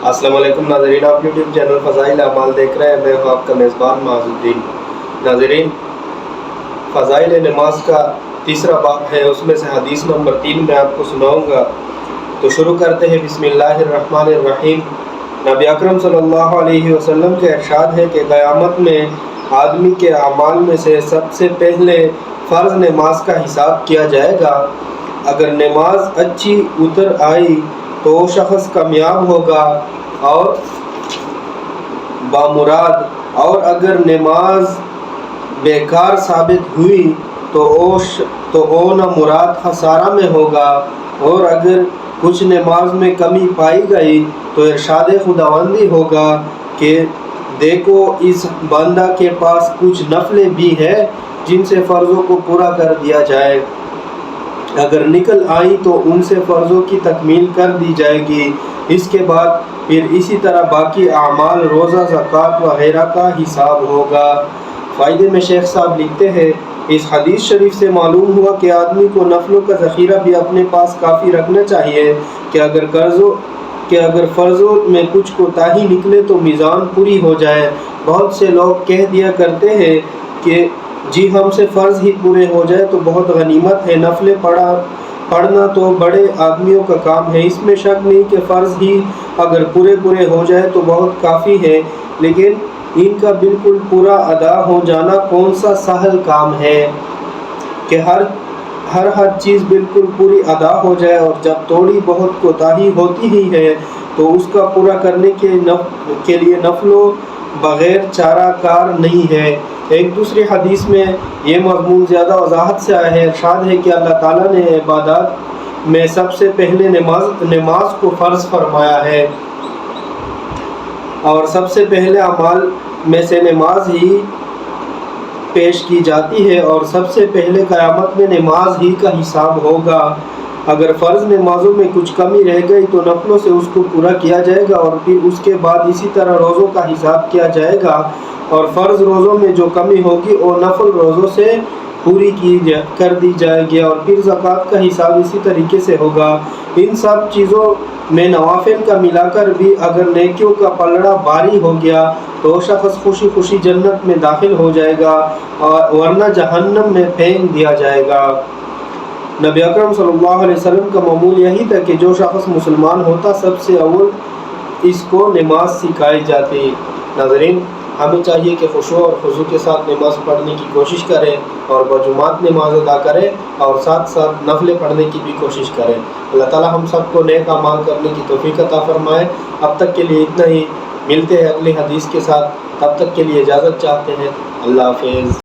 السلام علیکم ناظرین، آپ یوٹیوب چینل فضائل اعمال دیکھ رہے ہیں۔ میں ہوں آپ کا میزبان معاذ الدین۔ ناظرین، فضائل نماز کا تیسرا باب ہے، اس میں سے حدیث نمبر 3 میں آپ کو سناؤں گا۔ تو شروع کرتے ہیں۔ بسم اللہ الرحمن الرحیم۔ نبی اکرم صلی اللہ علیہ وسلم کے ارشاد ہے کہ قیامت میں آدمی کے اعمال میں سے سب سے پہلے فرض نماز کا حساب کیا جائے گا۔ اگر نماز اچھی اتر آئی تو وہ شخص کامیاب ہوگا اور بامراد، اور اگر نماز بیکار ثابت ہوئی تو وہ نامراد خسارہ میں ہوگا، اور اگر کچھ نماز میں کمی پائی گئی تو ارشاد خداوندی ہوگا کہ دیکھو اس بندہ کے پاس کچھ نفلیں بھی ہیں جن سے فرضوں کو پورا کر دیا جائے، اگر نکل آئیں تو ان سے فرضوں کی تکمیل کر دی جائے گی۔ اس کے بعد پھر اسی طرح باقی اعمال، روزہ، زکوٰۃ وغیرہ کا حساب ہوگا۔ فائدے میں شیخ صاحب لکھتے ہیں، اس حدیث شریف سے معلوم ہوا کہ آدمی کو نفلوں کا ذخیرہ بھی اپنے پاس کافی رکھنا چاہیے کہ اگر فرضوں میں کچھ کوتاہی نکلے تو میزان پوری ہو جائے۔ بہت سے لوگ کہہ دیا کرتے ہیں کہ جی ہم سے فرض ہی پورے ہو جائے تو بہت غنیمت ہے، نفلیں پڑھنا تو بڑے آدمیوں کا کام ہے۔ اس میں شک نہیں کہ فرض ہی اگر پورے ہو جائے تو بہت کافی ہے، لیکن ان کا بالکل پورا ادا ہو جانا کون سا سہل کام ہے کہ ہر چیز بالکل پوری ادا ہو جائے، اور جب تھوڑی بہت کوتاہی ہوتی ہی ہے تو اس کا پورا کرنے کے لیے نفلوں بغیر چارہ کار نہیں ہے۔ ایک دوسری حدیث میں یہ مضمون زیادہ وضاحت سے آیا ہے۔ ارشاد ہے کہ اللہ تعالیٰ نے عبادات میں سب سے پہلے نماز کو فرض فرمایا ہے، اور سب سے پہلے اعمال میں سے نماز ہی پیش کی جاتی ہے، اور سب سے پہلے قیامت میں نماز ہی کا حساب ہوگا۔ اگر فرض نمازوں میں کچھ کمی رہ گئی تو نفلوں سے اس کو پورا کیا جائے گا، اور پھر اس کے بعد اسی طرح روزوں کا حساب کیا جائے گا، اور فرض روزوں میں جو کمی ہوگی وہ نفل روزوں سے پوری کر دی جائے گی، اور پھر زکوٰۃ کا حساب اسی طریقے سے ہوگا۔ ان سب چیزوں میں نوافل کا ملا کر بھی اگر نیکیوں کا پلڑا بھاری ہو گیا تو وہ شخص خوشی خوشی جنت میں داخل ہو جائے گا، ورنہ جہنم میں پھینک دیا جائے گا۔ نبی اکرم صلی اللہ علیہ وسلم کا معمول یہی تھا کہ جو شخص مسلمان ہوتا سب سے اول اس کو نماز سکھائی جاتی۔ ناظرین، ہمیں چاہیے کہ خشوع اور خضوع کے ساتھ نماز پڑھنے کی کوشش کریں، اور بجماعت نماز ادا کریں، اور ساتھ ساتھ نفلیں پڑھنے کی بھی کوشش کریں۔ اللہ تعالیٰ ہم سب کو نیک اعمال کرنے کی توفیق عطا فرمائے۔ اب تک کے لیے اتنا ہی، ملتے ہیں اگلی حدیث کے ساتھ، تب تک کے لیے اجازت چاہتے ہیں۔ اللہ حافظ۔